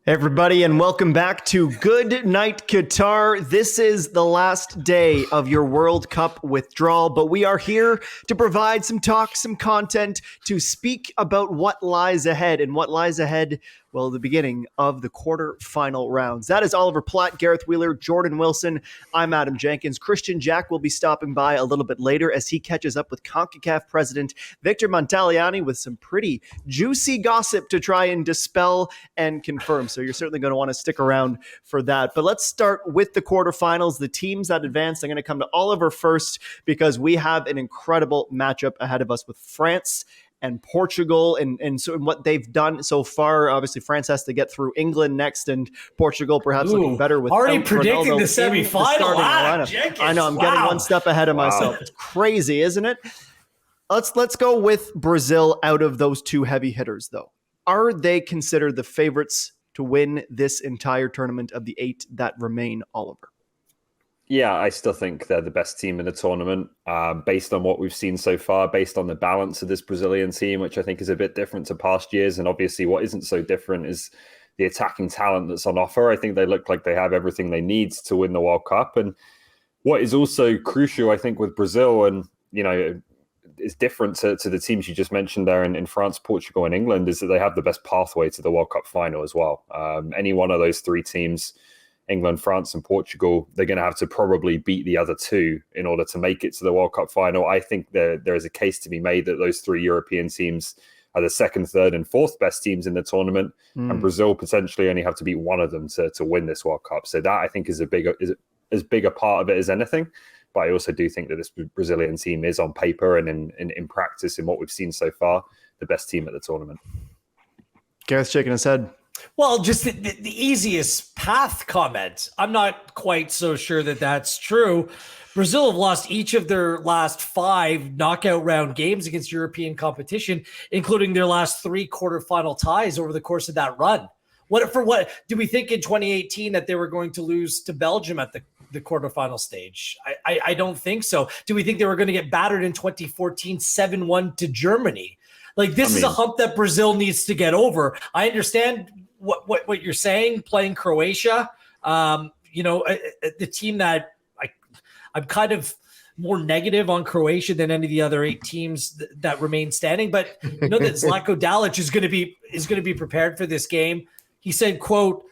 Everybody, and welcome back to Good Night Qatar. This is the last day of your World Cup withdrawal, but we are here to provide some talk, some content, to speak about what lies ahead. And what lies ahead, well, the beginning of the quarterfinal rounds. That is Oliver Platt, Gareth Wheeler, Jordan Wilson. I'm Adam Jenkins. Kristian Jack will be stopping by a little bit later as he catches up with CONCACAF President Victor Montagliani with some pretty juicy gossip to try and dispel and confirm. So you're certainly going to want to stick around for that. But let's start with the quarterfinals. The teams that advanced, I'm going to come to Oliver first because we have an incredible matchup ahead of us with France and Portugal, and so what they've done so far. Obviously, France has to get through England next, and Portugal perhaps looking better with already predicting the semifinal. I know I'm getting one step ahead of myself. It's crazy, isn't it? Let's go with Brazil out of those two heavy hitters, though. Are they considered the favorites to win this entire tournament of the 8 that remain, Oliver? Yeah, I still think they're the best team in the tournament based on what we've seen so far, based on the balance of this Brazilian team, which I think is a bit different to past years. And obviously what isn't so different is the attacking talent that's on offer. I think they look like they have everything they need to win the World Cup. And what is also crucial, I think, with Brazil, and, you know, is different to the teams you just mentioned there in France, Portugal, and England, is that they have the best pathway to the World Cup final as well. Any one of those three teams, England, France, and Portugal, they're going to have to probably beat the other two in order to make it to the World Cup final. I think there is a case to be made that those three European teams are the second, third, and fourth best teams in the tournament, and Brazil potentially only have to beat one of them to win this World Cup. So that, I think, is as big a part of it as anything. But I also do think that this Brazilian team is, on paper and in practice, in what we've seen so far, the best team at the tournament. Gareth's shaking his head. Well, just the easiest path comment. I'm not quite so sure that that's true. Brazil have lost each of their last 5 knockout round games against European competition, including their last 3 quarterfinal ties over the course of that run. What do we think in 2018 that they were going to lose to Belgium at the quarterfinal stage? I don't think so. Do we think they were going to get battered in 2014 7-1 to Germany? Like, this is a hump that Brazil needs to get over. I understand what you're saying, playing Croatia, the team that I'm kind of more negative on Croatia than any of the other 8 teams that remain standing. But you know that Zlatko Dalic is going to be prepared for this game. He said, quote,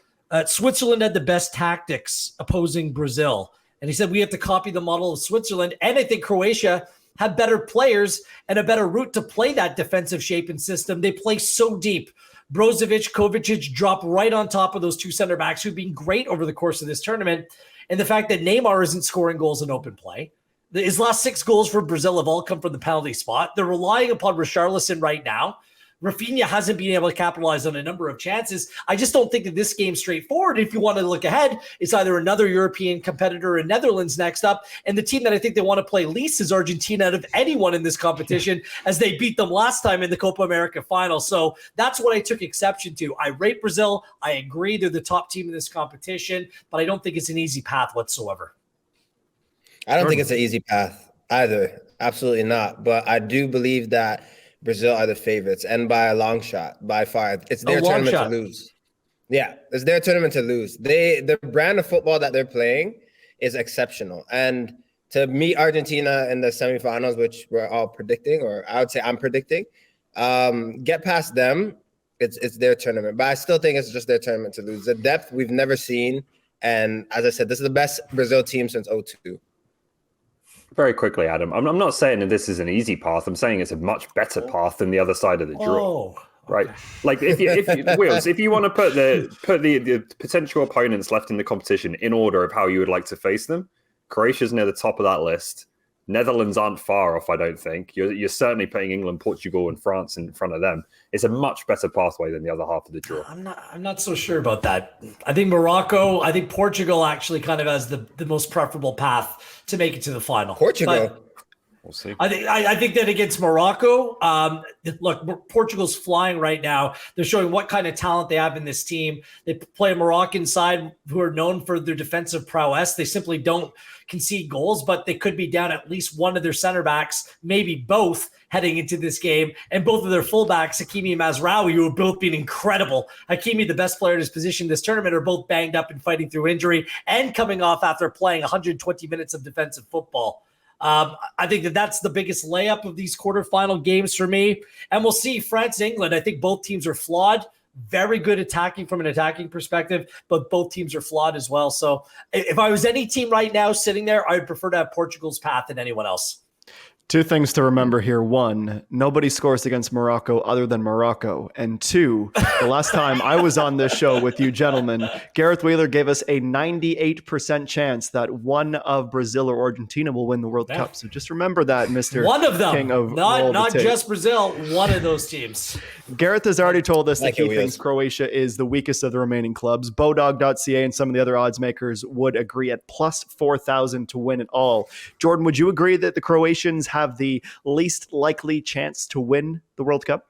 Switzerland had the best tactics opposing Brazil. And he said, we have to copy the model of Switzerland. And I think Croatia have better players and a better route to play that defensive shape and system. They play so deep. Brozovic, Kovacic drop right on top of those 2 center backs who've been great over the course of this tournament. And the fact that Neymar isn't scoring goals in open play. His last 6 goals for Brazil have all come from the penalty spot. They're relying upon Richarlison right now. Rafinha hasn't been able to capitalize on a number of chances. I just don't think that this game's straightforward. If you want to look ahead, it's either another European competitor in Netherlands next up, and the team that I think they want to play least is Argentina out of anyone in this competition, as they beat them last time in the Copa America final. So that's what I took exception to. I rate Brazil. I agree they're the top team in this competition, but I don't think it's an easy path whatsoever. I don't think it's an easy path either. Absolutely not. But I do believe that Brazil are the favorites, and by a long shot, by far. It's their tournament to lose. Yeah, it's their tournament to lose. The brand of football that they're playing is exceptional. And to meet Argentina in the semifinals, which we're all predicting, or I would say I'm predicting, get past them, it's their tournament. But I still think it's just their tournament to lose. The depth we've never seen. And as I said, this is the best Brazil team since 2002. Very quickly, Adam, I'm not saying that this is an easy path. I'm saying it's a much better path than the other side of the draw. Right? Like, if you want to put the potential opponents left in the competition in order of how you would like to face them, Croatia's near the top of that list. Netherlands aren't far off, I don't think. You're certainly putting England, Portugal, and France in front of them. It's a much better pathway than the other half of the draw. I'm not so sure about that. I think Portugal actually kind of has the most preferable path to make it to the final. Portugal? We'll see. I think that against Morocco, look, Portugal's flying right now. They're showing what kind of talent they have in this team. They play a Moroccan side who are known for their defensive prowess. They simply don't concede goals, but they could be down at least one of their center backs, maybe both, heading into this game. And both of their fullbacks, Hakimi and Mazraoui, who have both been incredible. Hakimi, the best player in his position this tournament, are both banged up and fighting through injury and coming off after playing 120 minutes of defensive football. I think that's the biggest layup of these quarterfinal games for me. And we'll see France, England. I think both teams are flawed. Very good attacking from an attacking perspective, but both teams are flawed as well. So if I was any team right now sitting there, I would prefer to have Portugal's path than anyone else. Two things to remember here. One, nobody scores against Morocco other than Morocco. And two, the last time I was on this show with you gentlemen, Gareth Wheeler gave us a 98% chance that one of Brazil or Argentina will win the World Cup. So just remember that, Mr. One of them, King of not just Brazil, one of those teams. Gareth has already told us that he thinks Croatia is the weakest of the remaining clubs. Bodog.ca and some of the other odds makers would agree at plus 4,000 to win it all. Jordan, would you agree that the Croatians have the least likely chance to win the World Cup?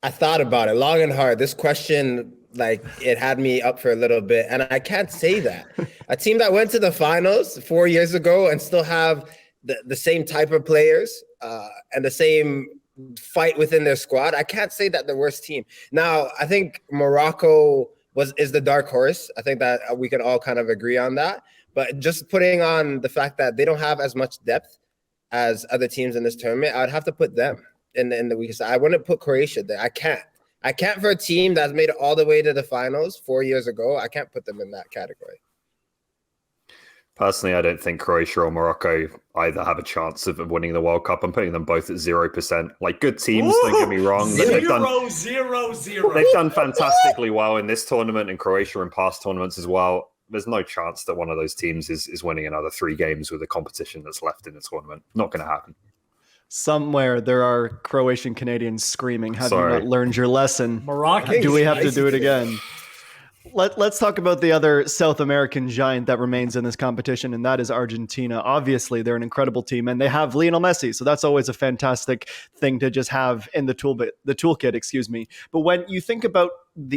I thought about it long and hard. This question, it had me up for a little bit, and I can't say that. A team that went to the finals 4 years ago and still have the same type of players and the same fight within their squad, I can't say that the worst team. Now, I think Morocco is the dark horse. I think that we can all kind of agree on that. But just putting on the fact that they don't have as much depth as other teams in this tournament, I would have to put them in the weakest side. I wouldn't put Croatia there. I can't for a team that's made it all the way to the finals 4 years ago. I can't put them in that category. Personally, I don't think Croatia or Morocco either have a chance of winning the World Cup. I'm putting them both at 0%. Like, good teams, don't get me wrong. They've done fantastically well in this tournament and Croatia in past tournaments as well. There's no chance that one of those teams is winning another 3 games with the competition that's left in the tournament. Not going to happen. Somewhere there are Croatian Canadians screaming, have you not learned your lesson? Morocco. Do we have to do it again? Let's talk about the other South American giant that remains in this competition, and that is Argentina. Obviously, they're an incredible team, and they have Lionel Messi, so that's always a fantastic thing to just have in the toolkit. But when you think about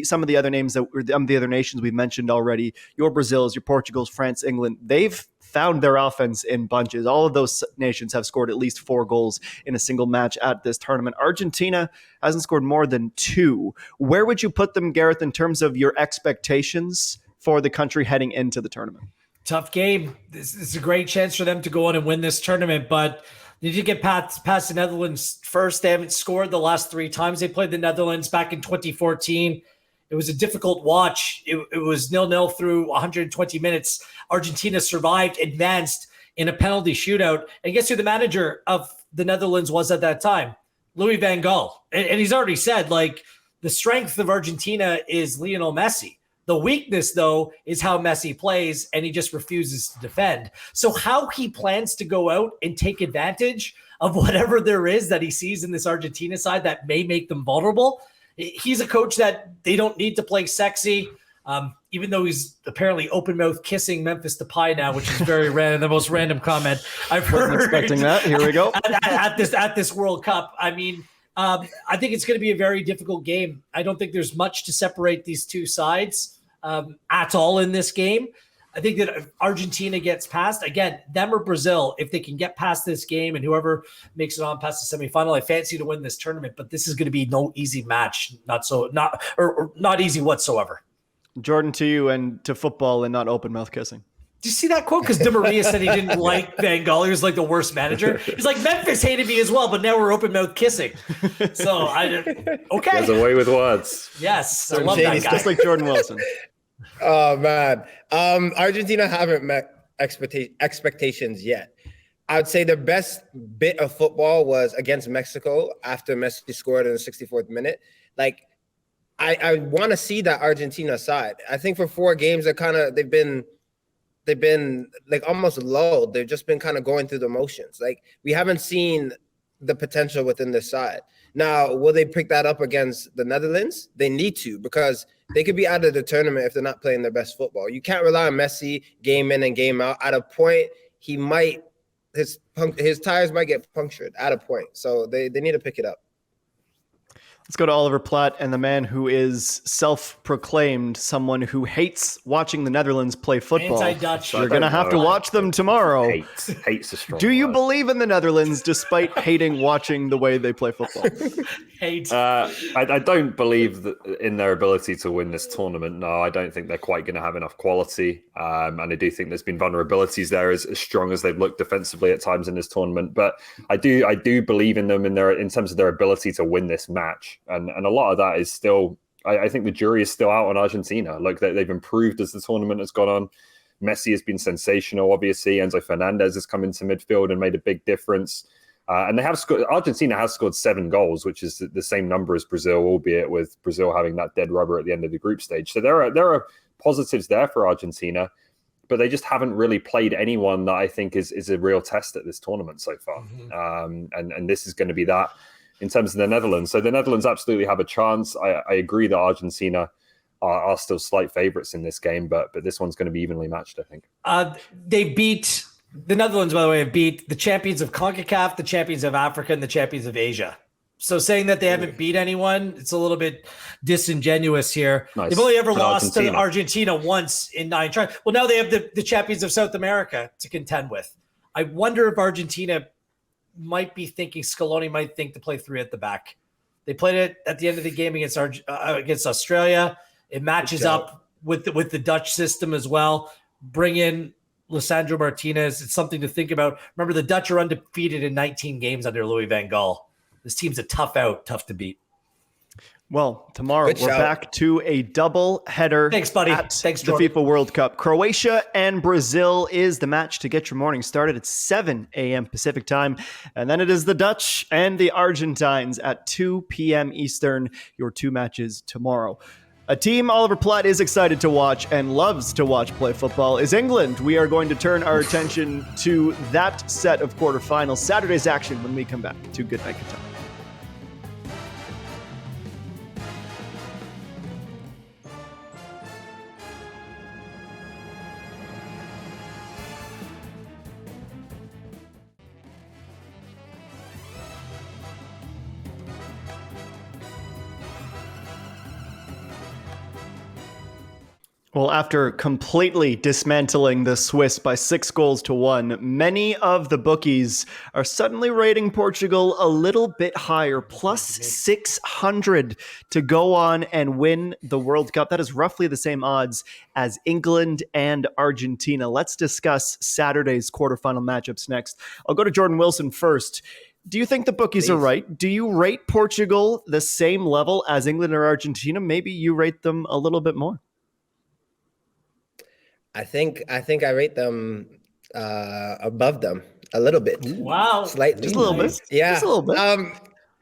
some of the other names the other nations we've mentioned already, your Brazils, your Portugals, France, England, they've found their offense in bunches. All of those nations have scored at least 4 goals in a single match at this tournament. Argentina hasn't scored more than 2. Where would you put them, Gareth, in terms of your expectations for the country heading into the tournament? Tough game. This is a great chance for them to go on and win this tournament, but they did get past the Netherlands first. They haven't scored the last 3 times they played the Netherlands back in 2014. It was a difficult watch. It was 0-0 through 120 minutes. Argentina survived, advanced in a penalty shootout. And guess who the manager of the Netherlands was at that time? Louis van Gaal. And he's already said, the strength of Argentina is Lionel Messi. The weakness, though, is how Messi plays, and he just refuses to defend. So how he plans to go out and take advantage of whatever there is that he sees in this Argentina side that may make them vulnerable. He's a coach that they don't need to play sexy, even though he's apparently open mouth kissing Memphis Depay now, which is very random. The most random comment I've heard. Wasn't expecting that. Here we go. at this World Cup. I mean, I think it's going to be a very difficult game. I don't think there's much to separate these two sides at all in this game. I think that if Argentina gets past, again, them or Brazil, if they can get past this game and whoever makes it on past the semifinal, I fancy to win this tournament, but this is going to be no easy match. Not easy whatsoever. Jordan, to you and to football and not open mouth kissing. Did you see that quote? Because Di Maria said he didn't like Van Gaal. He was like the worst manager. He's like, Memphis hated me as well, but now we're open mouth kissing. So okay. There's a way with words. Yes, I love that guy. Just like Jordan Wilson. Oh man, Argentina haven't met expectations yet. I would say the best bit of football was against Mexico after Messi scored in the 64th minute. I want to see that Argentina side. I think for 4 games they've been like almost lulled. They've just been kind of going through the motions. We haven't seen the potential within this side. Now, will they pick that up against the Netherlands? They need to, because they could be out of the tournament if they're not playing their best football. You can't rely on Messi game in and game out. At a point, he might his tires might get punctured at a point. So they need to pick it up. Let's go to Oliver Platt and the man who is self-proclaimed someone who hates watching the Netherlands play football. Anti-Dutch. You're going to have to watch them tomorrow. Hates a strong Do you word. believe in the Netherlands despite hating watching the way they play football? Hate. I don't believe in their ability to win this tournament. No, I don't think they're quite going to have enough quality. And I do think there's been vulnerabilities there as strong as they've looked defensively at times in this tournament. But I do believe in them in terms of their ability to win this match. And a lot of that is still, I think the jury is still out on Argentina. Like they've improved as the tournament has gone on. Messi has been sensational, obviously. Enzo Fernandez has come into midfield and made a big difference. And they have scored. Argentina has scored 7 goals, which is the same number as Brazil, albeit with Brazil having that dead rubber at the end of the group stage. So there are positives there for Argentina, but they just haven't really played anyone that I think is a real test at this tournament so far. Mm-hmm. And this is going to be that in terms of the Netherlands. So the Netherlands absolutely have a chance. I agree that Argentina are still slight favorites in this game, but this one's going to be evenly matched, I think. They beat the Netherlands, by the way, have beat the champions of CONCACAF, the champions of Africa, and the champions of Asia. So saying that they haven't beat anyone, it's a little bit disingenuous here. Nice. They've only ever lost to Argentina once in 9 tries. Well, now they have the champions of South America to contend with. I wonder if Argentina might be thinking, Scaloni might think to play 3 at the back. They played it at the end of the game against Australia. It matches up with the Dutch system as well. Bring in Lisandro Martinez. It's something to think about. Remember, the Dutch are undefeated in 19 games under Louis van Gaal. This team's a tough to beat. Well, tomorrow we're back to a double header. Thanks, buddy. Thanks, the FIFA World Cup. Croatia and Brazil is the match to get your morning started at 7 a.m. Pacific time. And then it is the Dutch and the Argentines at 2 p.m. Eastern, your 2 matches tomorrow. A team Oliver Platt is excited to watch and loves to watch play football is England. We are going to turn our attention to that set of quarterfinals, Saturday's action, when we come back to Good Night Qatar. Well, after completely dismantling the Swiss by 6-1, many of the bookies are suddenly rating Portugal a little bit higher, plus 600 to go on and win the World Cup. That is roughly the same odds as England and Argentina. Let's discuss Saturday's quarterfinal matchups next. I'll go to Jordan Wilson first. Do you think the bookies are right? Do you rate Portugal the same level as England or Argentina? Maybe you rate them a little bit more. I think I rate them above them a little bit. Wow. Slightly. Just a little bit. Yeah. Just a little bit.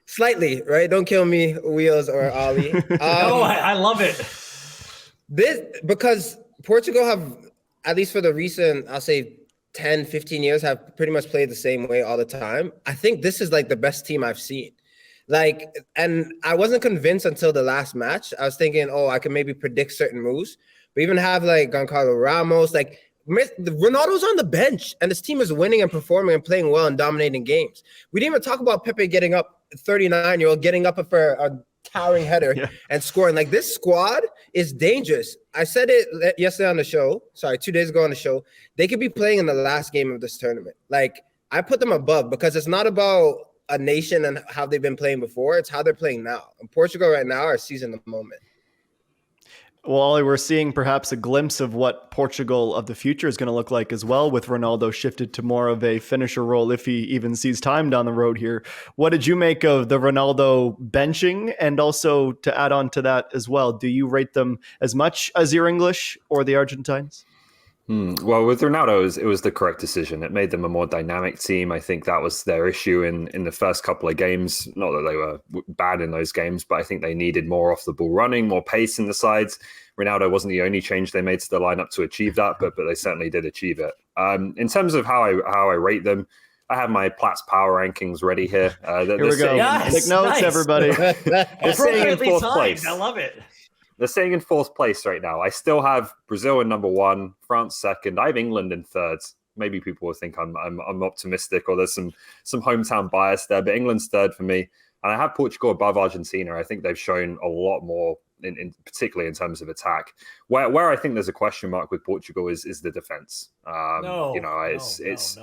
Slightly, right? Don't kill me, Wheels or Ollie. No, I love it. Because Portugal have, at least for the recent, I'll say 10, 15 years, have pretty much played the same way all the time. I think this is like the best team I've seen. And I wasn't convinced until the last match. I was thinking, I can maybe predict certain moves. We even have like Goncalo Ramos, Ronaldo's on the bench, and this team is winning and performing and playing well and dominating games. We didn't even talk about Pepe getting up, 39-year-old getting up for a towering header and scoring. Like, this squad is dangerous. I said it yesterday on the show. 2 days ago on the show. They could be playing in the last game of this tournament. Like, I put them above because it's not about a nation and how they've been playing before. It's how they're playing now. And Portugal right now are seizing the moment. Well, Ollie, we're seeing perhaps a glimpse of what Portugal of the future is going to look like as well, with Ronaldo shifted to more of a finisher role if he even sees time down the road here. What did you make of the Ronaldo benching? And also, to add on to that as well, do you rate them as much as your English or the Argentines? Well, with Ronaldo, it was the correct decision. It made them a more dynamic team. I think that was their issue in the first couple of games. Not that they were bad in those games, but I think they needed more off the ball running, more pace in the sides. Ronaldo wasn't the only change they made to the lineup to achieve that, but they certainly did achieve it. In terms of how I rate them, I have my Platts power rankings ready here. Here we go. Take notes, everybody. They're staying in 4th place. I love it. They're staying in 4th place right now. I still have Brazil in number 1, France 2nd. I have England in 3rd. maybe people will think I'm optimistic or there's some hometown bias there, but England's third for me. And I have Portugal above Argentina. I think they've shown a lot more, in particularly in terms of attack. Where I think there's a question mark with Portugal is the defense. It's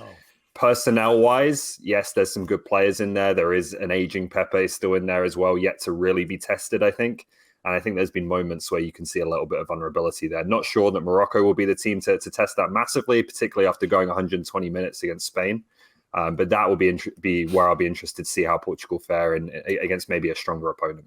personnel-wise, yes, there's some good players in there. There is an aging Pepe still in there as well, yet to really be tested, I think. And I think there's been moments where you can see a little bit of vulnerability there. Not sure that Morocco will be the team to test that massively, particularly after going 120 minutes against Spain. But that will be where I'll be interested to see how Portugal fare against maybe a stronger opponent.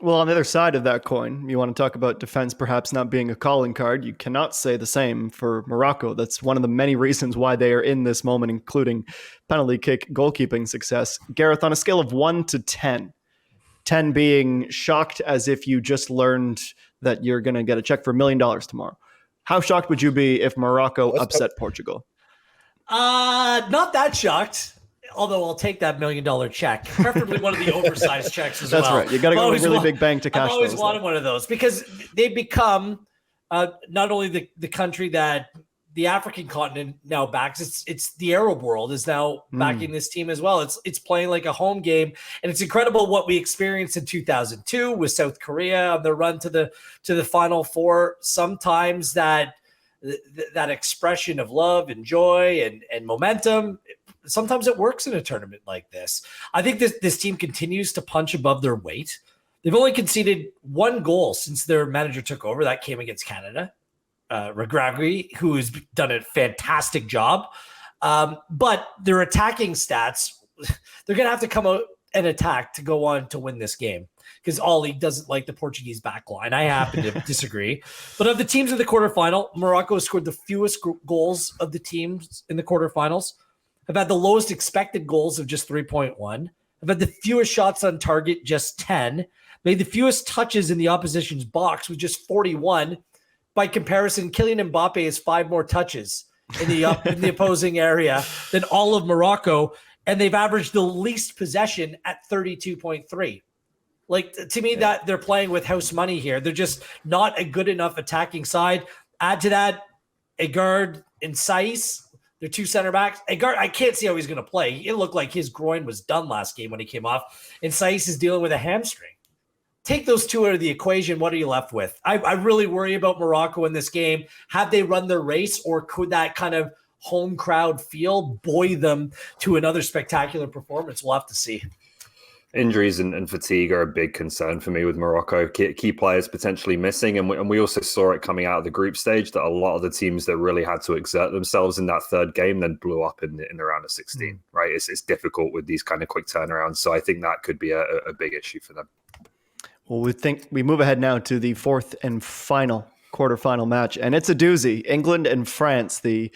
Well, on the other side of that coin, you want to talk about defense perhaps not being a calling card. You cannot say the same for Morocco. That's one of the many reasons why they are in this moment, including penalty kick goalkeeping success. Gareth, on a scale of 1 to 10, 10 being shocked as if you just learned that you're going to get a check for $1 million tomorrow, how shocked would you be if Morocco upset Portugal? Not that shocked. Although I'll take that $1 million check, preferably one of the oversized checks as well. That's right. You got to go to a really big bank to cash those. I've always wanted one of those because they become not only the country that the African continent now backs. It's the Arab world is now backing this team as well. It's playing like a home game, and it's incredible what we experienced in 2002 with South Korea on the run to the Final Four. Sometimes that expression of love and joy and momentum. Sometimes it works in a tournament like this. I think this team continues to punch above their weight. They've only conceded 1 goal since their manager took over. That came against Canada. Regragui, who has done a fantastic job. But their attacking stats, they're going to have to come out and attack to go on to win this game because Ollie doesn't like the Portuguese back line. I happen to disagree. But of the teams in the quarterfinal, Morocco has scored the fewest goals of the teams in the quarterfinals. Have had the lowest expected goals of just 3.1. Have had the fewest shots on target, just 10. Made the fewest touches in the opposition's box with just 41. By comparison, Kylian Mbappe has 5 more touches in the opposing area than all of Morocco, and they've averaged the least possession at 32.3. Like, to me, that they're playing with house money here. They're just not a good enough attacking side. Add to that, Agard and Saiss. They're 2 center backs. Agard, I can't see how he's going to play. It looked like his groin was done last game when he came off. And Saiss is dealing with a hamstring. Take those 2 out of the equation. What are you left with? I really worry about Morocco in this game. Have they run their race, or could that kind of home crowd feel buoy them to another spectacular performance? We'll have to see. Injuries and fatigue are a big concern for me with Morocco. Key players potentially missing, and we also saw it coming out of the group stage that a lot of the teams that really had to exert themselves in that third game then blew up in the round of 16. Right? It's difficult with these kind of quick turnarounds, so I think that could be a big issue for them. Well, we move ahead now to the 4th and final quarterfinal match, and it's a doozy. England and France, the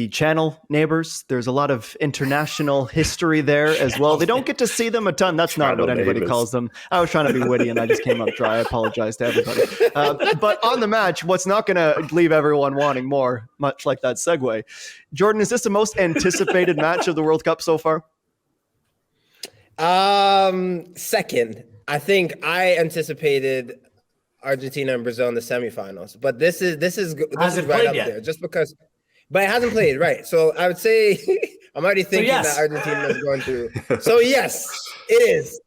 Channel neighbors. There's a lot of international history there as well. They don't get to see them a ton. That's not what anybody calls them. I was trying to be witty and I just came up dry. I apologize to everybody. But on the match, what's not going to leave everyone wanting more, much like that segue. Jordan, is this the most anticipated match of the World Cup so far? Second. I think I anticipated Argentina and Brazil in the semifinals, but this is right up there just because. But it hasn't played, right? So I would say I'm already thinking that Argentina is going through. So yes, it is.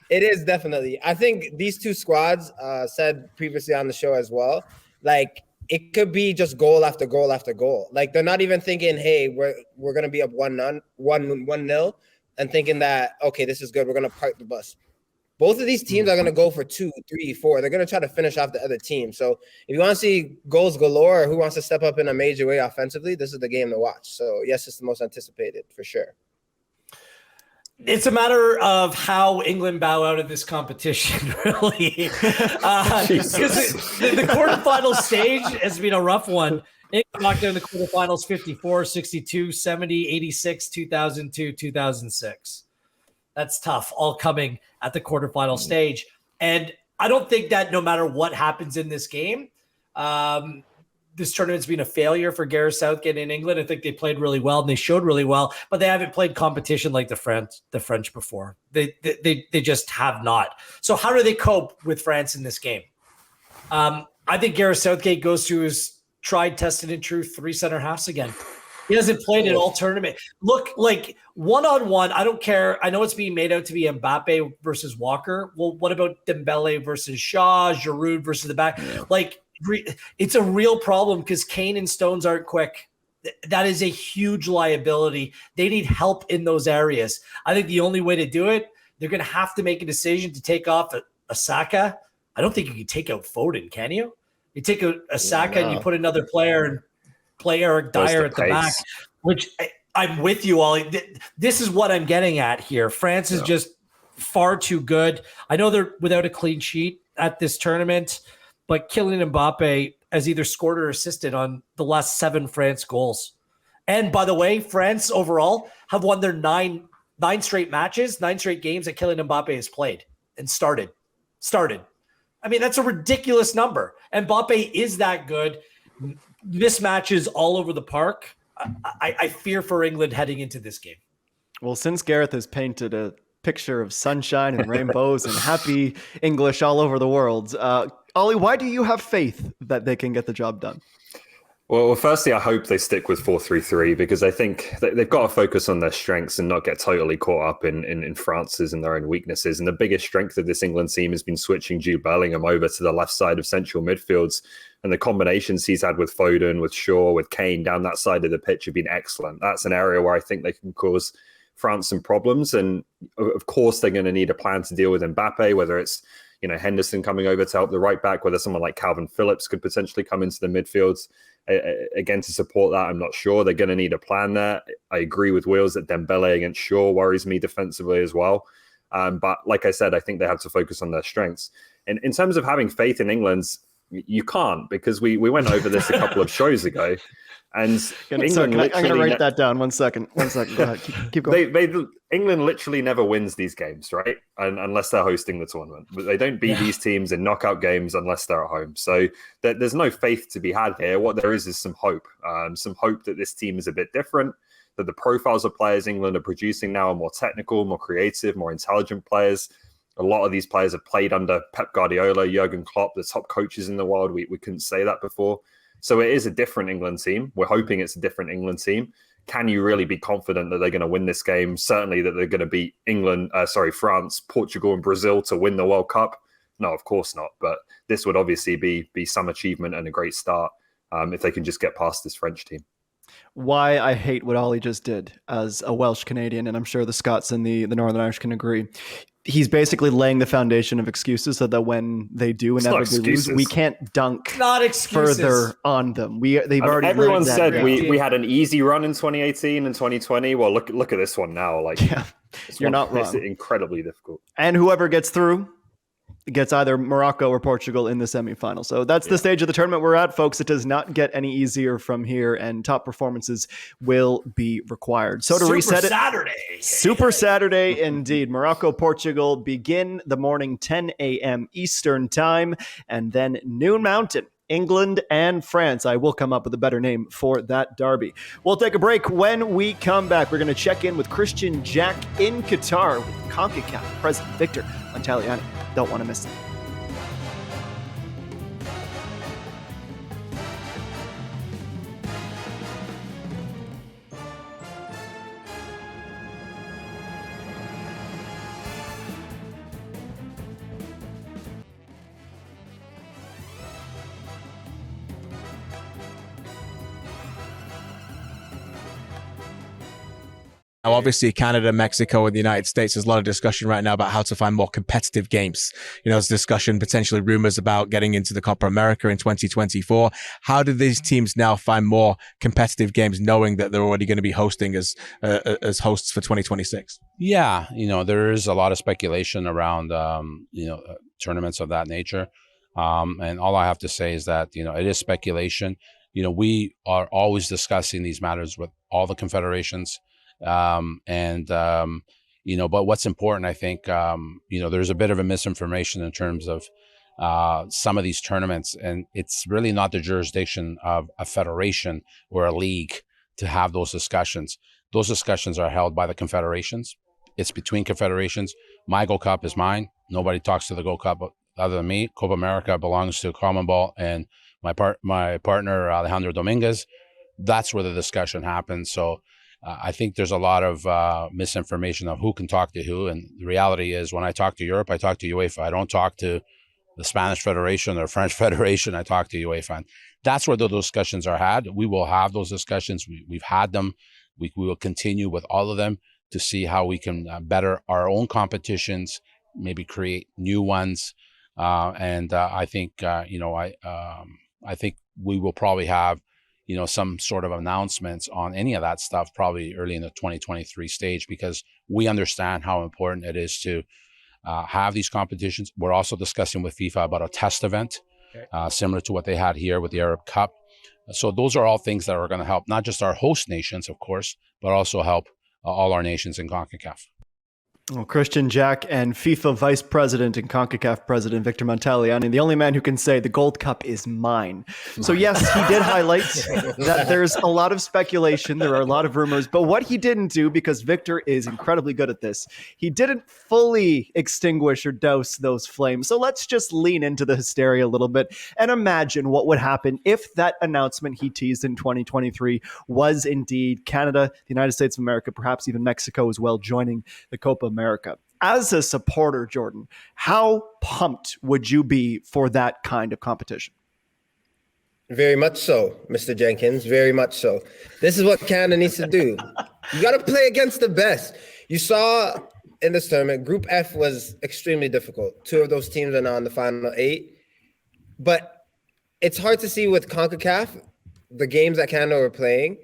It is definitely. I think these 2 squads said previously on the show as well, like it could be just goal after goal after goal. Like they're not even thinking, hey, we're going to be up 1-0 and thinking that, okay, this is good. We're going to park the bus. Both of these teams are going to go for 2, 3, 4. They're going to try to finish off the other team. So if you want to see goals galore, or who wants to step up in a major way offensively, this is the game to watch. So yes, it's the most anticipated for sure. It's a matter of how England bow out of this competition, really. Because the quarterfinal stage has been a rough one. England knocked down the quarterfinals 54, 62, 70, 86, 2002, 2006. That's tough, all coming at the quarterfinal stage. And I don't think that no matter what happens in this game, this tournament's been a failure for Gareth Southgate in England. I think they played really well and they showed really well, but they haven't played competition like the French before. They just have not. So how do they cope with France in this game? I think Gareth Southgate goes to his tried, tested, and true 3 center halves again. He hasn't played in all tournament. Look, like one-on-one, I don't care. I know it's being made out to be Mbappe versus Walker. Well, what about Dembele versus Shaw, Giroud versus the back? Yeah. Like, it's a real problem because Kane and Stones aren't quick. That is a huge liability. They need help in those areas. I think the only way to do it, they're going to have to make a decision to take off a Saka. I don't think you can take out Foden, can you? You take a Saka and you put another player and play Eric Dyer at the back, which I'm with you, Ollie. This is what I'm getting at here. France is just far too good. I know they're without a clean sheet at this tournament, but Kylian Mbappe has either scored or assisted on the last 7 France goals. And by the way, France overall have won their nine straight matches, 9 straight games that Kylian Mbappe has played and started. I mean, that's a ridiculous number. Mbappe is that good. Mismatches all over the park. I fear for England heading into this game. Well, since Gareth has painted a picture of sunshine and rainbows and happy English all over the world, Ollie, why do you have faith that they can get the job done? Well, firstly, I hope they stick with 4-3-3 because I think they've got to focus on their strengths and not get totally caught up in France's and their own weaknesses. And the biggest strength of this England team has been switching Jude Bellingham over to the left side of central midfields. And the combinations he's had with Foden, with Shaw, with Kane down that side of the pitch have been excellent. That's an area where I think they can cause France some problems. And of course, they're going to need a plan to deal with Mbappe, whether it's Henderson coming over to help the right back, whether someone like Calvin Phillips could potentially come into the midfields. Again, to support that, I'm not sure. They're going to need a plan there. I agree with Wheels that Dembele against Shaw worries me defensively as well. But like I said, I think they have to focus on their strengths. And in terms of having faith in England, you can't, because we went over this a couple of shows ago. And I'm going to write that down. One second. Go ahead. Keep going. England literally never wins these games, right? Unless they're hosting the tournament. But they don't beat these teams in knockout games unless they're at home. So there's no faith to be had here. What there is some hope. Some hope that this team is a bit different, that the profiles of players England are producing now are more technical, more creative, more intelligent players. A lot of these players have played under Pep Guardiola, Jurgen Klopp, the top coaches in the world. We couldn't say that before. So it is a different England team. We're hoping it's a different England team. Can you really be confident that they're going to win this game? Certainly that they're going to beat France, Portugal, and Brazil to win the World Cup? No, of course not. But this would obviously be some achievement and a great start if they can just get past this French team. Why I hate what Ollie just did as a Welsh Canadian, and I'm sure the Scots and the Northern Irish can agree. He's basically laying the foundation of excuses so that when they do inevitably lose, we can't dunk further on them. Everyone said we had an easy run in 2018 and 2020. Well, look at this one now. You're not wrong. It's incredibly difficult. And whoever gets through gets either Morocco or Portugal in the semifinal. So that's the stage of the tournament we're at, folks. It does not get any easier from here, and top performances will be required. So to reset it, Super Saturday indeed. Morocco, Portugal begin the morning 10 a.m. Eastern time, and then noon Mountain. England and France. I will come up with a better name for that derby. We'll take a break. When we come back, we're going to check in with Kristian Jack in Qatar with CONCACAF President Victor Montaliani. Don't want to miss it. Now, obviously, Canada, Mexico, and the United States, there's a lot of discussion right now about how to find more competitive games. There's discussion, potentially rumors about getting into the Copa America in 2024. How do these teams now find more competitive games, knowing that they're already going to be hosting as hosts for 2026? Yeah, there is a lot of speculation around, tournaments of that nature. And all I have to say is that, it is speculation. We are always discussing these matters with all the confederations. But what's important, I think, there's a bit of a misinformation in terms of some of these tournaments, and it's really not the jurisdiction of a federation or a league to have those discussions. Those discussions are held by the confederations. It's between confederations. My Gold Cup is mine. Nobody talks to the Gold Cup other than me. Copa America belongs to CONMEBOL and my partner Alejandro Dominguez. that's where the discussion happens. So I think there's a lot of misinformation of who can talk to who. And the reality is when I talk to Europe, I talk to UEFA. I don't talk to the Spanish Federation or French Federation. I talk to UEFA. And that's where the discussions are had. We will have those discussions. We've had them. We will continue with all of them to see how we can better our own competitions, maybe create new ones. I think, I think we will probably have, some sort of announcements on any of that stuff probably early in the 2023 stage, because we understand how important it is to have these competitions. We're also discussing with FIFA about a test event, similar to what they had here with the Arab Cup. So those are all things that are going to help not just our host nations, of course, but also help all our nations in CONCACAF. Well, Kristian Jack and FIFA Vice President and CONCACAF President Victor Montaliani, the only man who can say the Gold Cup is mine. So yes, he did highlight that there's a lot of speculation, there are a lot of rumors, but what he didn't do, because Victor is incredibly good at this, he didn't fully extinguish or douse those flames. So let's just lean into the hysteria a little bit and imagine what would happen if that announcement he teased in 2023 was indeed Canada, the United States of America, perhaps even Mexico as well, joining the Copa America. As a supporter, Jordan, how pumped would you be for that kind of competition? Very much so, Mr. Jenkins. Very much so. This is what Canada needs to do. You got to play against the best. You saw in this tournament, Group F was extremely difficult. 2 of those teams are now in the final 8. But it's hard to see with CONCACAF, the games that Canada were playing,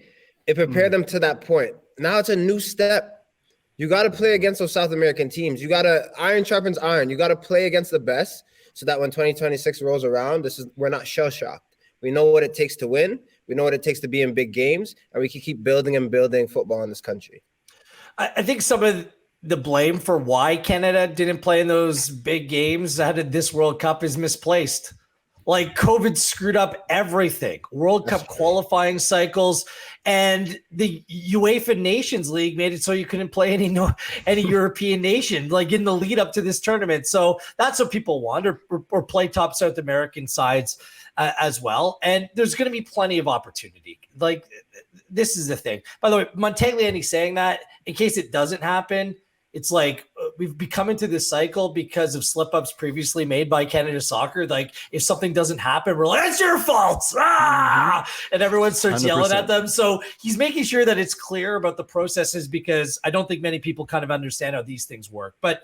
it prepared them to that point. Now it's a new step. You got to play against those South American teams. You got to iron sharpens iron. You got to play against the best so that when 2026 rolls around, we're not shell-shocked. We know what it takes to win. We know what it takes to be in big games, and we can keep building and building football in this country. I think some of the blame for why Canada didn't play in those big games ahead of this World Cup is misplaced. Like, COVID screwed up everything. World Cup qualifying cycles, and the UEFA Nations League made it so you couldn't play any European nation, like in the lead up to this tournament. So that's what people want, or play top South American sides as well. And there's going to be plenty of opportunity. Like, this is the thing. By the way, Montaliani saying that, in case it doesn't happen, it's like we've become into this cycle because of slip-ups previously made by Canada Soccer. Like, if something doesn't happen, we're like, it's your fault. And everyone starts 100%. Yelling at them. So he's making sure that it's clear about the processes, because I don't think many people kind of understand how these things work. But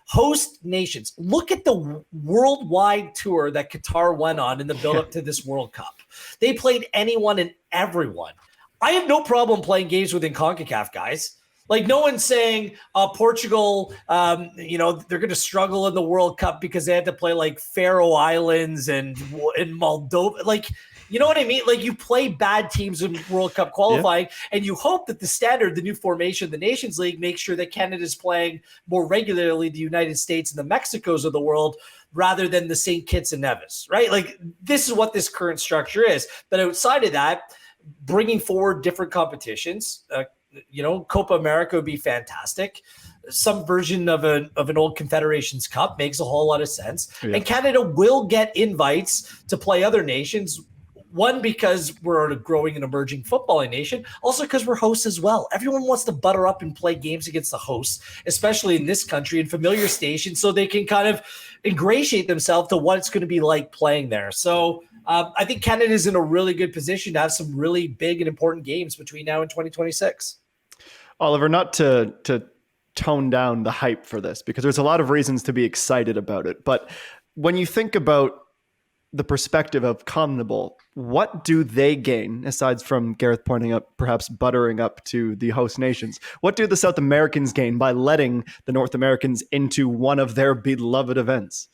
host nations, look at the worldwide tour that Qatar went on in the build-up to this World Cup. They played anyone and everyone. I have no problem playing games within CONCACAF, guys. Like, no one's saying Portugal, they're going to struggle in the World Cup because they had to play like Faroe Islands and Moldova. Like, you know what I mean? Like, you play bad teams in World Cup qualifying, and you hope that the standard, the new formation, the Nations League, makes sure that Canada's playing more regularly the United States and the Mexicos of the world rather than the St. Kitts and Nevis, right? Like, this is what this current structure is. But outside of that, bringing forward different competitions, Copa America would be fantastic. Some version of an old Confederations Cup makes a whole lot of sense. Yeah. And Canada will get invites to play other nations. One, because we're a growing and emerging footballing nation. Also, because we're hosts as well. Everyone wants to butter up and play games against the hosts, especially in this country, in familiar stations, so they can kind of ingratiate themselves to what it's going to be like playing there. So I think Canada is in a really good position to have some really big and important games between now and 2026. Oliver, not to tone down the hype for this, because there's a lot of reasons to be excited about it. But when you think about the perspective of CONMEBOL, what do they gain, aside from Gareth pointing up, perhaps buttering up to the host nations? What do the South Americans gain by letting the North Americans into one of their beloved events?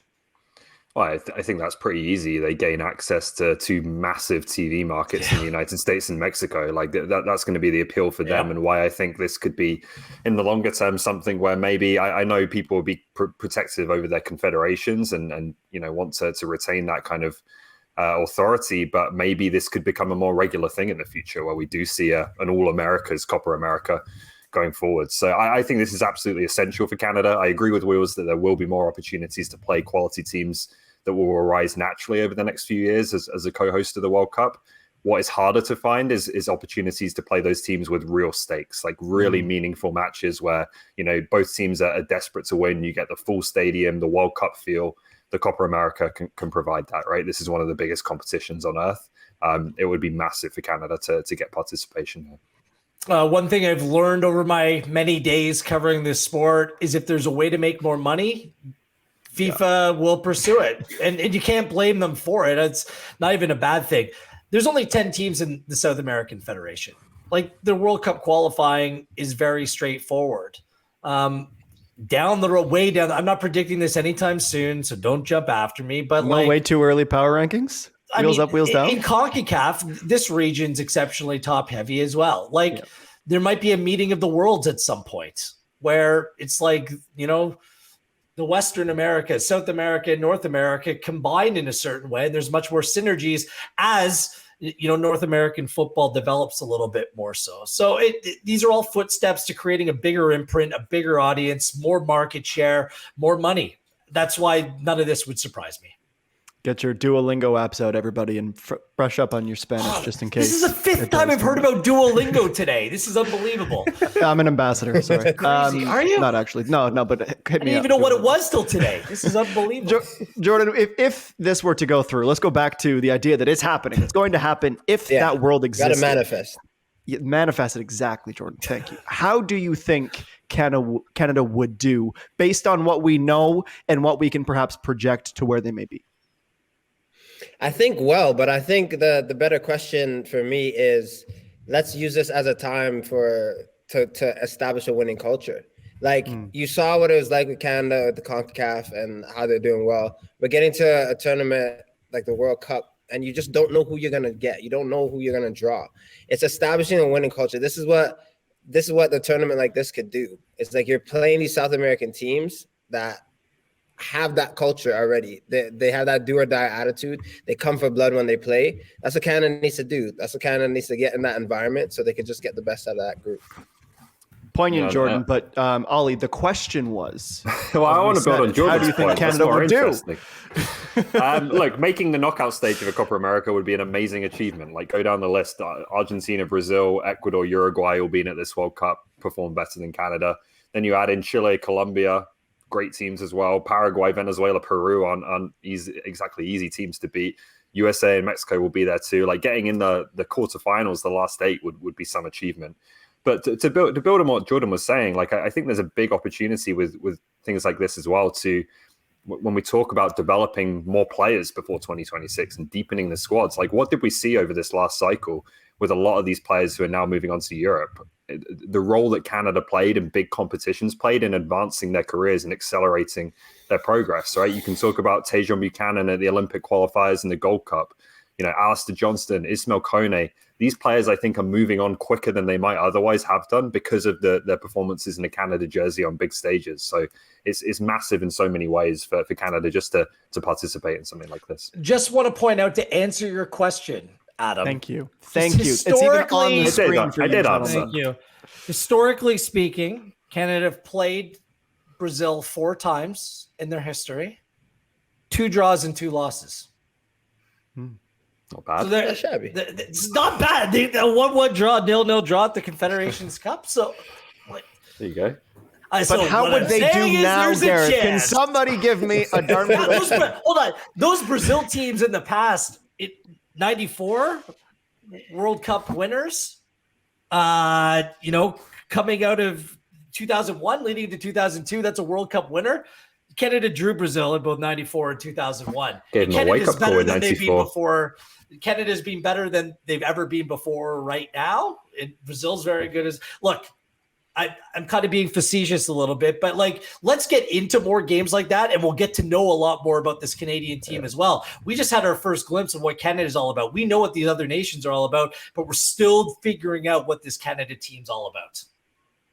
Well, I think that's pretty easy. They gain access to 2 massive TV markets in the United States and Mexico. Like that's going to be the appeal for them, and why I think this could be, in the longer term, something where maybe I know people will be protective over their confederations and want to retain that kind of authority, but maybe this could become a more regular thing in the future, where we do see an All Americas, Copa America, going forward. So I think this is absolutely essential for Canada. I agree with Wheels that there will be more opportunities to play quality teams that will arise naturally over the next few years as a co-host of the World Cup. What is harder to find is opportunities to play those teams with real stakes, like really meaningful matches where, both teams are desperate to win. You get the full stadium, the World Cup feel. The Copa America can provide that, right? This is one of the biggest competitions on earth. It would be massive for Canada to get participation here. One thing I've learned over my many days covering this sport is if there's a way to make more money, FIFA will pursue it. And you can't blame them for it. It's not even a bad thing. There's only 10 teams in the South American Federation. Like, the World Cup qualifying is very straightforward. Down the road, way down. I'm not predicting this anytime soon, so don't jump after me. But way too early power rankings. Wheels up, wheels down. In CONCACAF, this region's exceptionally top heavy as well. There might be a meeting of the worlds at some point where it's like, the Western America, South America, North America combined in a certain way. And there's much more synergies as, North American football develops a little bit more so. So these are all footsteps to creating a bigger imprint, a bigger audience, more market share, more money. That's why none of this would surprise me. Get your Duolingo apps out, everybody, and brush up on your Spanish just in case. This is the fifth time I've heard about Duolingo today. This is unbelievable. I'm an ambassador. Sorry. Are you? Not actually. No, but hit me up. I didn't even know what it was till today. This is unbelievable. Jordan, if this were to go through, let's go back to the idea that it's happening. It's going to happen if that world exists. Got to manifest. Manifest it, exactly, Jordan. Thank you. How do you think Canada would do based on what we know and what we can perhaps project to where they may be? I think but I think the better question for me is, let's use this as a time to establish a winning culture. You saw what it was like with Canada, with the CONCACAF, and how they're doing well. But getting to a tournament like the World Cup, and you just don't know who you're gonna get. You don't know who you're gonna draw. It's establishing a winning culture. This is what the tournament like this could do. It's like you're playing these South American teams that have that culture already. They have that do or die attitude. They come for blood when they play. That's what Canada needs to do. That's what Canada needs to get in that environment so they can just get the best out of that group. Poignant, Jordan, but Ollie, the question was... Well, I want to build on Jordan's How do you think point. Canada would do? Look, making the knockout stage of a Copa America would be an amazing achievement. Go down the list. Argentina, Brazil, Ecuador, Uruguay all being at this World Cup performed better than Canada. Then you add in Chile, Colombia, great teams as well. Paraguay, Venezuela, Peru aren't easy teams to beat. USA and Mexico will be there too. Getting in the quarterfinals, the last 8 would be some achievement. But to build on what Jordan was saying, I think there's a big opportunity with things like this as well when we talk about developing more players before 2026 and deepening the squads. What did we see over this last cycle with a lot of these players who are now moving on to Europe? The role that Canada played and big competitions played in advancing their careers and accelerating their progress, right? You can talk about Tajon Buchanan at the Olympic qualifiers and the Gold Cup, Alistair Johnston, Ismail Kone. These players, I think, are moving on quicker than they might otherwise have done because of their performances in the Canada jersey on big stages. So it's massive in so many ways for Canada just to participate in something like this. Just want to point out, to answer your question, Adam. Thank you. It's even on the screen for you. I did answer. Thank you. Historically speaking, Canada have played Brazil 4 times in their history. 2 draws and 2 losses. Not bad. So it's not bad. They 1-1 draw, 0-0 draw at the Confederations Cup. So there you go. But how would they do now, Gareth? Can somebody give me a darn hold on. Those Brazil teams in the past, 94 World Cup winners, coming out of 2001, leading to 2002, that's a World Cup winner. Canada drew Brazil in both 94 and 2001. Gave them a wake-up call in 94. Canada's been better than they've ever been before right now. Brazil's very good. Look, I'm kind of being facetious a little bit, but let's get into more games like that, and we'll get to know a lot more about this Canadian team as well. We just had our first glimpse of what Canada is all about. We know what these other nations are all about, but we're still figuring out what this Canada team's all about.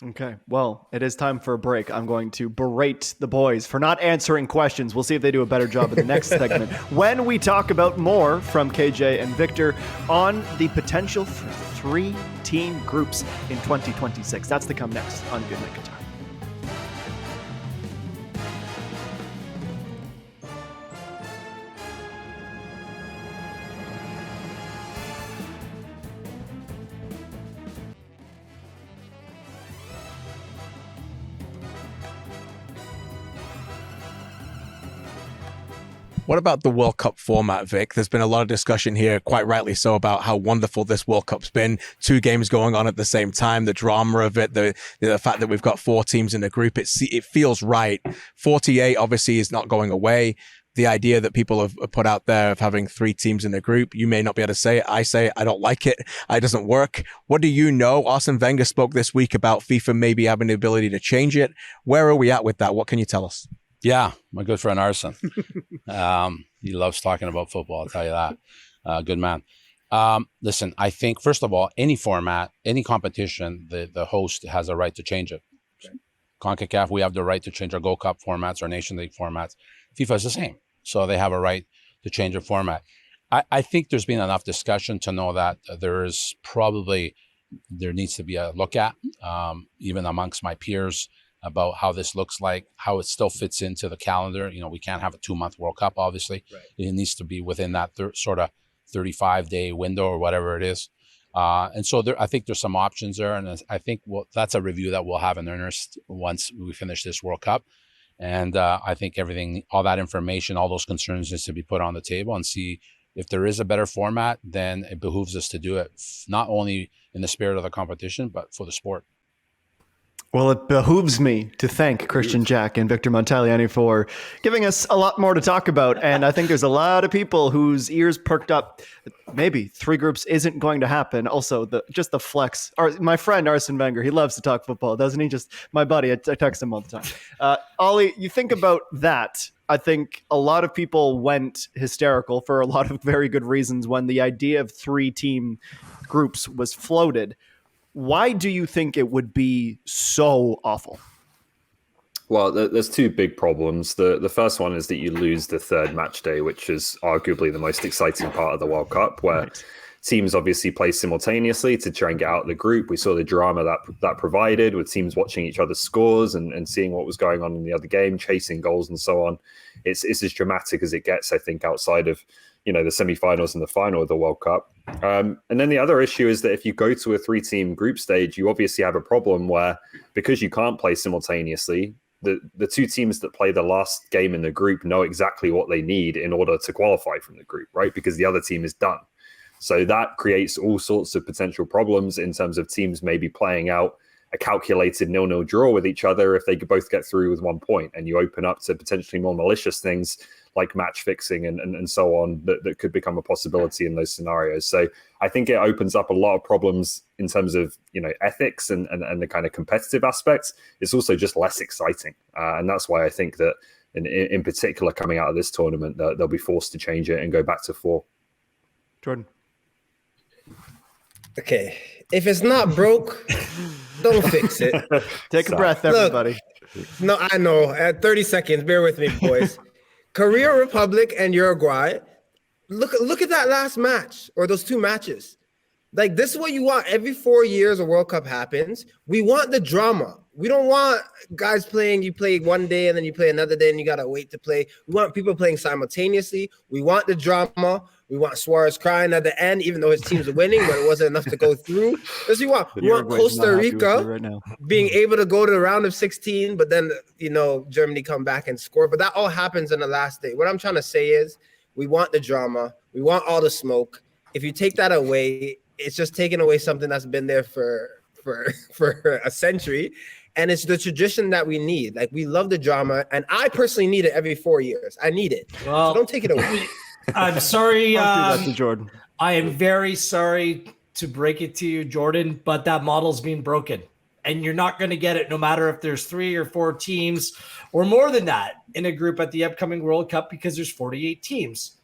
Okay, well, it is time for a break. I'm going to berate the boys for not answering questions. We'll see if they do a better job in the next segment when we talk about more from KJ and Victor on the potential for 3-team groups in 2026. That's to come next on Good Night Qatar. What about the World Cup format, Vic? There's been a lot of discussion here, quite rightly so, about how wonderful this World Cup's been. 2 games going on at the same time, the drama of it, the fact that we've got 4 teams in a group. It feels right. 48 obviously is not going away. The idea that people have put out there of having 3 teams in a group, you may not be able to say it. I say it. I don't like it. It doesn't work. What do you know? Arsene Wenger spoke this week about FIFA maybe having the ability to change it. Where are we at with that? What can you tell us? Yeah, my good friend Arsene. He loves talking about football, I'll tell you that. Good man. Listen, I think, first of all, any format, any competition, the host has a right to change it. CONCACAF, we have the right to change our Gold Cup formats, our Nation League formats. FIFA is the same. So they have a right to change their format. I think there's been enough discussion to know that there needs to be a look at, even amongst my peers, about how this looks like, how it still fits into the calendar. You know, we can't have a 2-month World Cup, obviously. Right. It needs to be within that sort of 35-day window or whatever it is. And so I think there's some options there. And I think that's a review that we'll have in earnest once we finish this World Cup. And I think all that information, all those concerns needs to be put on the table and see if there is a better format, then it behooves us to do it, not only in the spirit of the competition, but for the sport. Well, it behooves me to thank Kristian Jack and Victor Montagliani for giving us a lot more to talk about. And I think there's a lot of people whose ears perked up. Maybe 3 groups isn't going to happen. Also, just the flex. My friend Arsene Wenger, he loves to talk football, doesn't he? Just my buddy, I text him all the time. Ollie, you think about that. I think a lot of people went hysterical for a lot of very good reasons when the idea of 3-team groups was floated. Why do you think it would be so awful? Well, there's 2 big problems. The first one is that you lose the 3rd match day, which is arguably the most exciting part of the World Cup, where teams obviously play simultaneously to try and get out of the group. We saw the drama that provided with teams watching each other's scores and seeing what was going on in the other game, chasing goals and so on. It's as dramatic as it gets, I think, outside of the semi-finals and the final of the World Cup. And then the other issue is that if you go to a 3-team group stage, you obviously have a problem where, because you can't play simultaneously, the 2 teams that play the last game in the group know exactly what they need in order to qualify from the group, right? Because the other team is done. So that creates all sorts of potential problems in terms of teams maybe playing out a calculated 0-0 draw with each other if they could both get through with 1 point, and you open up to potentially more malicious things like match fixing and so on that could become a possibility in those scenarios. So I think it opens up a lot of problems in terms of ethics and the kind of competitive aspects. It's also just less exciting, and that's why I think that in particular coming out of this tournament that they'll be forced to change it and go back to 4. Jordan. Okay, if it's not broke, don't fix it. Take a breath, everybody. Look, no, I know. At 30 seconds, bear with me, boys. Korea Republic and Uruguay. Look at that last match, or those 2 matches. Like, this is what you want. Every 4 years a World Cup happens. We want the drama. We don't want guys playing, you play one day and then you play another day and you got to wait to play. We want people playing simultaneously. We want the drama. We want Suarez crying at the end, even though his teams are winning, but it wasn't enough to go through. That's what we want. We want Costa Rica being able to go to the round of 16, but then, Germany come back and score. But that all happens in the last day. What I'm trying to say is we want the drama. We want all the smoke. If you take that away, it's just taking away something that's been there for a century. And it's the tradition that we need. Like, we love the drama. And I personally need it every 4 years. I need it. Well, so don't take it away. I'm sorry. Don't do that to Jordan. I am very sorry to break it to you, Jordan, but that model's being broken. And you're not going to get it no matter if there's 3 or 4 teams or more than that in a group at the upcoming World Cup, because there's 48 teams.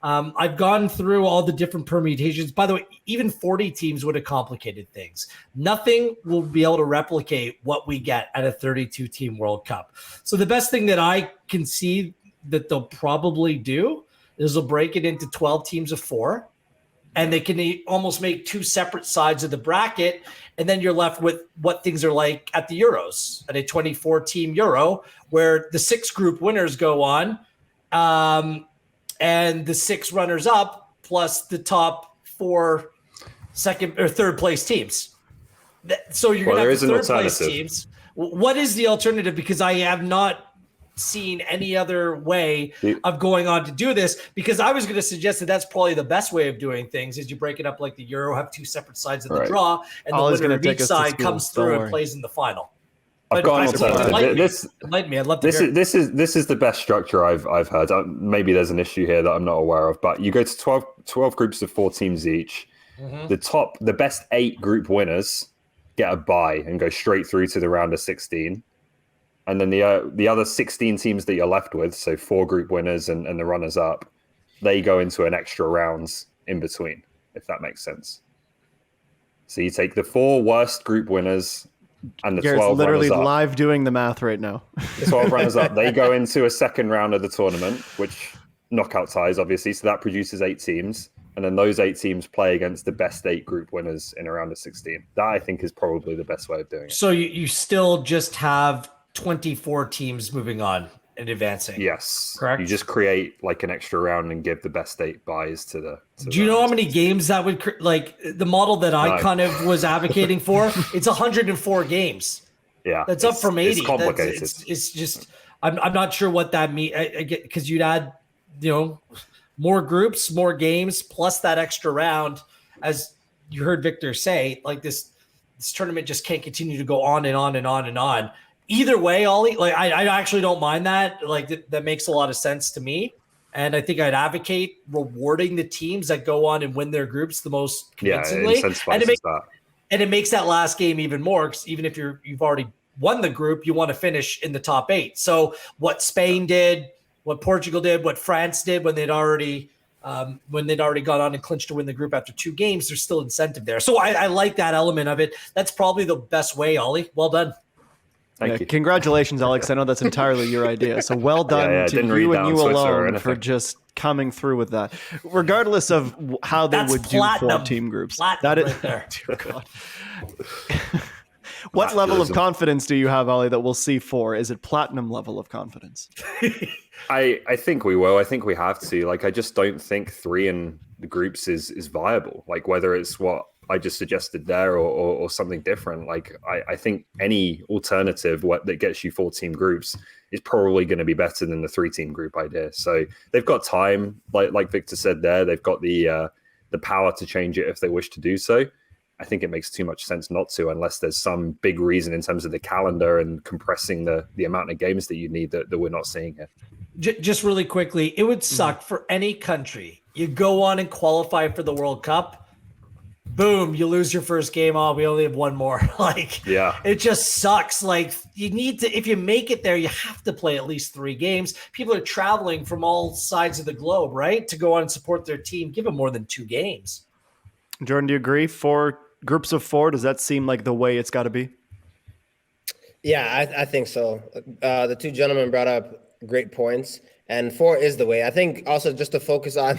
I've gone through all the different permutations. By the way, even 40 teams would have complicated things. Nothing will be able to replicate what we get at a 32-team World Cup. So the best thing that I can see that they'll probably do is they'll break it into 12 teams of 4, and they can almost make 2 separate sides of the bracket, and then you're left with what things are like at the Euros, at a 24-team Euro, where the 6 group winners go on, and the 6 runners up plus the top 4 second or third place teams. So you're going to have third place teams. What is the alternative? Because I have not seen any other way of going on to do this, because I was going to suggest that that's probably the best way of doing things is you break it up like the Euro, have two separate sides of the draw, and the winner of each side comes through and plays in the final. I've got an alternative. Enlighten me. I'd love to hear. This is the best structure I've heard. Maybe there's an issue here that I'm not aware of, but you go to 12 groups of 4 teams each. Mm-hmm. The best 8 group winners get a bye and go straight through to the round of 16. And then the other 16 teams that you're left with, so 4 group winners and the runners up, they go into an extra rounds in between, if that makes sense. So you take the 4 worst group winners and the Garrett's 12 literally runners up. live doing the math right now. The 12 runners up, they go into a second round of the tournament, which knockout ties, obviously. So that produces 8 teams. And then those 8 teams play against the best 8 group winners in a round of 16. That, I think, is probably the best way of doing it. So you still just have 24 teams moving on and advancing. Yes. Correct. You just create like an extra round and give the best 8 buys to the. Do you know how many games that would like the model that I kind of was advocating for? It's 104 games. Yeah, that's up from 80. It's complicated. It's just I'm not sure what that means. I get because you'd add more groups, more games, plus that extra round. As you heard Victor say, like this tournament just can't continue to go on and on and on and on. Either way, Ollie, like I actually don't mind that. Like that makes a lot of sense to me. And I think I'd advocate rewarding the teams that go on and win their groups the most convincingly. Yeah, it incentivizes that. And it makes that last game even more, because even if you've already won the group, you want to finish in the top 8. So what Spain did, what Portugal did, what France did when they'd already got on and clinched to win the group after 2 games, there's still incentive there. So I like that element of it. That's probably the best way, Ollie. Well done. Thank you. Congratulations, Alex. I know that's entirely your idea. So well done to you and you alone for just coming through with that. Regardless of how they would do 4 team groups. That is right there. Dear God. What level of confidence do you have, Ollie, that we'll see 4? Is it platinum level of confidence? I think we will. I think we have to. Like, I just don't think 3 in the groups is viable. Like, whether it's what I just suggested there or something different. Like, I think any alternative that gets you 4 team groups is probably going to be better than the 3 team group idea. So they've got time, like Victor said there. They've got the power to change it if they wish to do so. I think it makes too much sense not to, unless there's some big reason in terms of the calendar and compressing the amount of games that you need that we're not seeing here. Just really quickly, it would suck for any country. You go on and qualify for the World Cup. Boom, you lose your first game. Oh, we only have 1 more. It just sucks. Like, you need to, if you make it there, you have to play at least 3 games. People are traveling from all sides of the globe, right? To go on and support their team. Give them more than 2 games. Jordan, do you agree? 4 groups of 4, does that seem like the way it's got to be? Yeah, I think so. The 2 gentlemen brought up great points, and 4 is the way. I think also just to focus on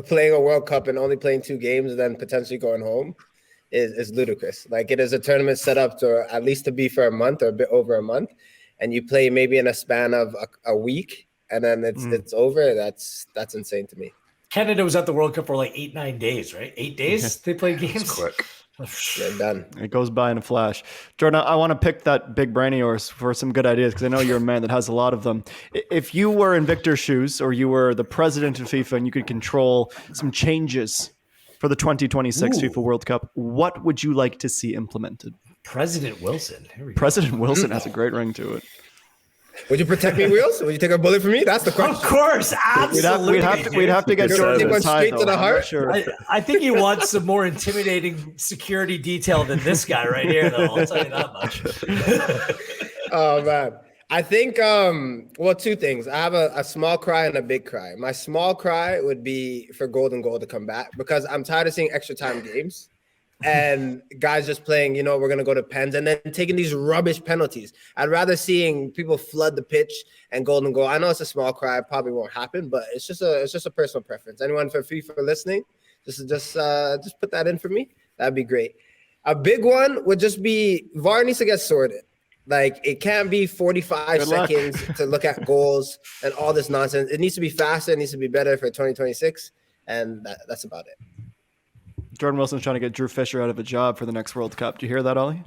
playing a World Cup and only playing 2 games and then potentially going home is ludicrous. Like, it is a tournament set up to at least to be for a month or a bit over a month, and you play maybe in a span of a week, and then it's over. That's insane to me. Canada was at the World Cup for like 8-9 days, right? 8 days they played games. It's quick. They're done. It goes by in a flash. Jordan, I want to pick that big brain of yours for some good ideas, because I know you're a man that has a lot of them. If you were in Victor's shoes, or you were the president of FIFA and you could control some changes for the 2026 FIFA World Cup, what would you like to see implemented? President Wilson. Here we go. President Wilson has a great ring to it. Would you protect me, Wheels? Would you take a bullet for me? That's the question. Of course, absolutely. We'd have to get Jordan straight to the heart. Sure. I think he wants some more intimidating security detail than this guy right here, though. I'll tell you that much. Oh man, I think 2 things. I have a small cry and a big cry. My small cry would be for Golden Goal to come back, because I'm tired of seeing extra time games. And guys just playing, we're going to go to pens and then taking these rubbish penalties. I'd rather seeing people flood the pitch and Golden Goal. I know it's a small cry, probably won't happen, but it's just a personal preference. Anyone for FIFA listening, just put that in for me. That'd be great. A big one would just be VAR needs to get sorted. Like, it can't be 45 seconds to look at goals and all this nonsense. It needs to be faster. It needs to be better for 2026. And that's about it. Jordan Wilson's trying to get Drew Fisher out of a job for the next World Cup. Do you hear that, Ollie?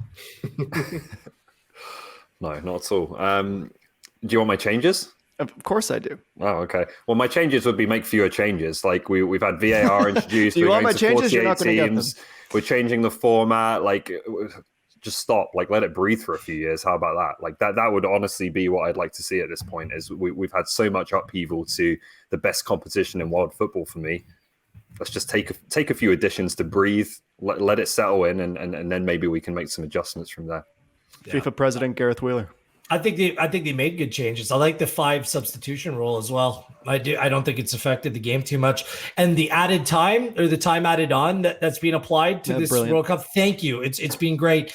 No, not at all. Do you want my changes? Of course I do. Oh, okay. Well, my changes would be make fewer changes. Like we've had VAR introduced. Do you We're want going my to changes? You're not 48 going to get them. teams. We're changing the format. Like, just stop. Like, let it breathe for a few years. How about that? Like that would honestly be what I'd like to see at this point. Is we've had so much upheaval to the best competition in world football for me. Let's just take a few additions to breathe. Let it settle in, and then maybe we can make some adjustments from there. Yeah. FIFA President Gareth Wheeler. I think they made good changes. I like the 5 substitution rule as well. I don't think it's affected the game too much. And the added time, or the time added on that's being applied to this brilliant World Cup. Thank you. It's been great.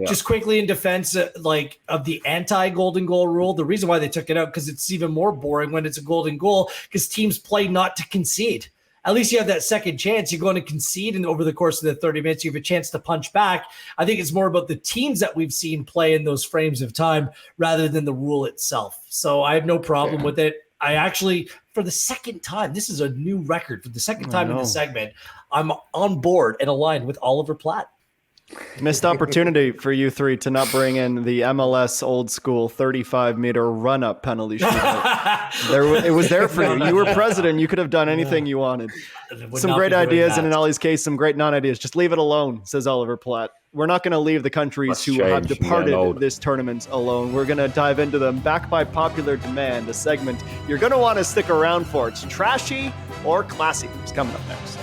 Just quickly in defense, like of the anti-golden goal rule, the reason why they took it out, because it's even more boring when it's a golden goal, because teams play not to concede. At least you have that second chance. You're going to concede, and over the course of the 30 minutes, you have a chance to punch back. I think it's more about the teams that we've seen play in those frames of time rather than the rule itself. So I have no problem with it. I actually, for the second time, this is a new record. For the second time in the segment, I'm on board and aligned with Oliver Platt. Missed opportunity for you three to not bring in the MLS old school 35-meter run-up penalty shootout. It was there for you. You were president. You could have done anything you wanted. Some great ideas, and in Ollie's case, some great non-ideas. Just leave it alone, says Oliver Platt. We're not going to leave the countries who have departed this tournament alone. We're going to dive into them. Back by popular demand, a segment you're going to want to stick around for. It's Trashy or Classy. It's coming up next.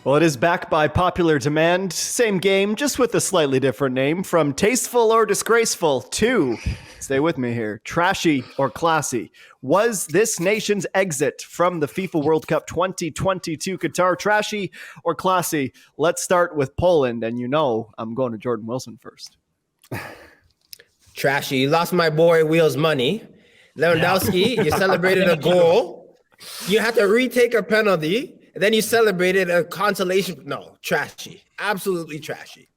Well, it is back by popular demand. Same game, just with a slightly different name. From tasteful or disgraceful to, stay with me here, trashy or classy. Was this nation's exit from the FIFA World Cup 2022 Qatar trashy or classy? Let's start with Poland, and you know I'm going to Jordan Wilson first. Trashy. You lost my boy Wheels money. Lewandowski, you celebrated a goal. You had to retake a penalty. And then you celebrated a consolation. No, trashy. Absolutely trashy.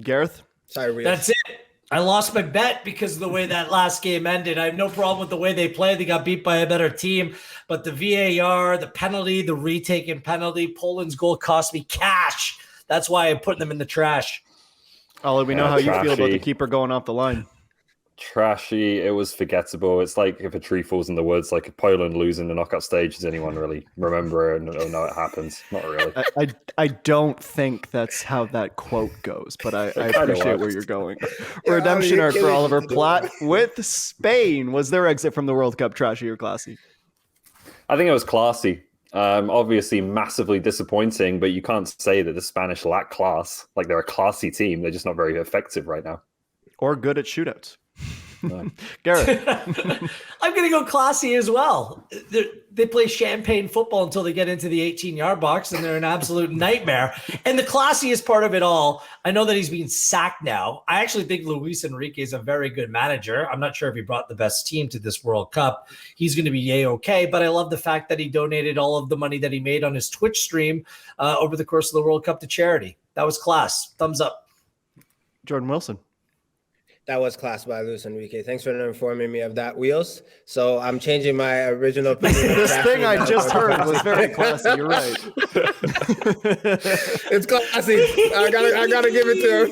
Gareth? Sorry, Wheels. That's it. I lost my bet because of the way that last game ended. I have no problem with the way they played. They got beat by a better team. But the VAR, the penalty, the retaken penalty, Poland's goal cost me cash. That's why I'm putting them in the trash. Ollie, we know how you feel about the keeper going off the line. Trashy. It was forgettable. It's like if a tree falls in the woods, like if Poland losing the knockout stage, does anyone really remember it or know it happens? Not really. I don't think that's how that quote goes, but I appreciate where you're going. Redemption arc for Oliver Platt with Spain. Was their exit from the World Cup trashy or classy? I think it was classy. Obviously massively disappointing, but you can't say that the Spanish lack class. Like they're a classy team. They're just not very effective right now. Or good at shootouts. Garrett. I'm going to go classy as well. They play champagne football until they get into the 18-yard box, and they're an absolute nightmare. And the classiest part of it all, I know that he's being sacked now. I actually think Luis Enrique is a very good manager. I'm not sure if he brought the best team to this World Cup. He's going to be A-okay, but I love the fact that he donated all of the money that he made on his Twitch stream over the course of the World Cup to charity. That was class. Thumbs up. Jordan Wilson. That was class by Luis Enrique. Thanks for informing me of that, Wheels. So I'm changing my original opinion. This thing I just heard was very classy. You're right. It's classy. I gotta give it to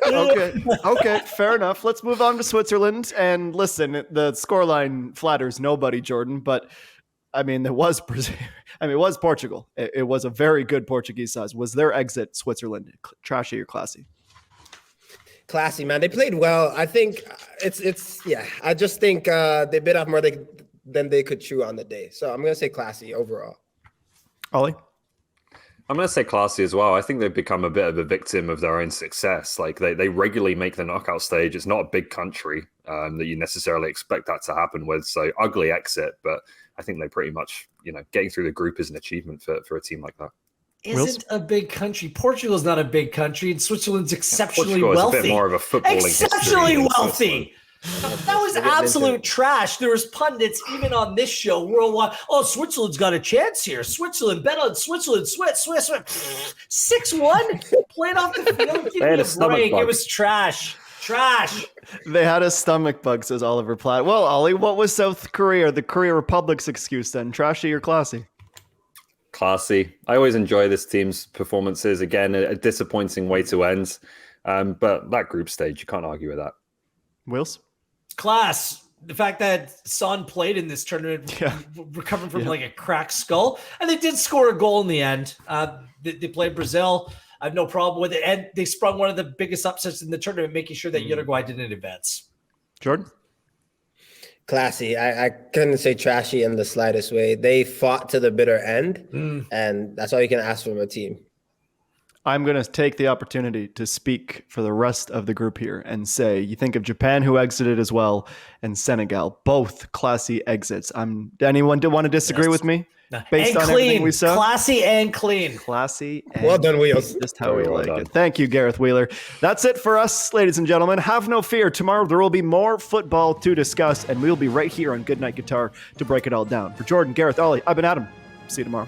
him. Okay. Fair enough. Let's move on to Switzerland. And listen, the scoreline flatters nobody, Jordan. But I mean, it was Portugal. It was a very good Portuguese side. Was their exit Switzerland trashy or classy? Classy, man. They played well. I think it's yeah. I just think they bit off more than they could chew on the day. So I'm going to say classy overall. Ollie? I'm going to say classy as well. I think they've become a bit of a victim of their own success. Like they regularly make the knockout stage. It's not a big country that you necessarily expect that to happen with. So ugly exit, but I think they pretty much, getting through the group is an achievement for a team like that. Isn't a big country. Portugal's not a big country, and Switzerland's exceptionally Portugal is wealthy. a bit more of a footballing exceptionally wealthy. That was absolute trash. There was pundits even on this show worldwide. Oh, Switzerland's got a chance here. Switzerland, bet on Switzerland. Swiss. 6-1 played off the field. Give me a break. It was trash. Trash. They had a stomach bug, says Oliver Platt. Well, Ollie, what was South Korea, the Korea Republic's excuse then? Trashy or classy? Classy. I always enjoy this team's performances. Again, a disappointing way to end. But that group stage, you can't argue with that. Wills? Class. The fact that Son played in this tournament, recovering from like a cracked skull, and they did score a goal in the end. They played Brazil. I have no problem with it. And they sprung one of the biggest upsets in the tournament, making sure that Uruguay didn't advance. Jordan? Classy. I couldn't say trashy in the slightest way. They fought to the bitter end, and that's all you can ask from a team. I'm going to take the opportunity to speak for the rest of the group here and say, you think of Japan, who exited as well, and Senegal, both classy exits. Anyone want to disagree with me? Based on everything we saw? Classy and clean. Classy and well done, Wheels. Just how we like it. Thank you, Gareth Wheeler. That's it for us, ladies and gentlemen. Have no fear. Tomorrow there will be more football to discuss, and we'll be right here on Good Night Guitar to break it all down. For Jordan, Gareth, Ollie, I've been Adam. See you tomorrow.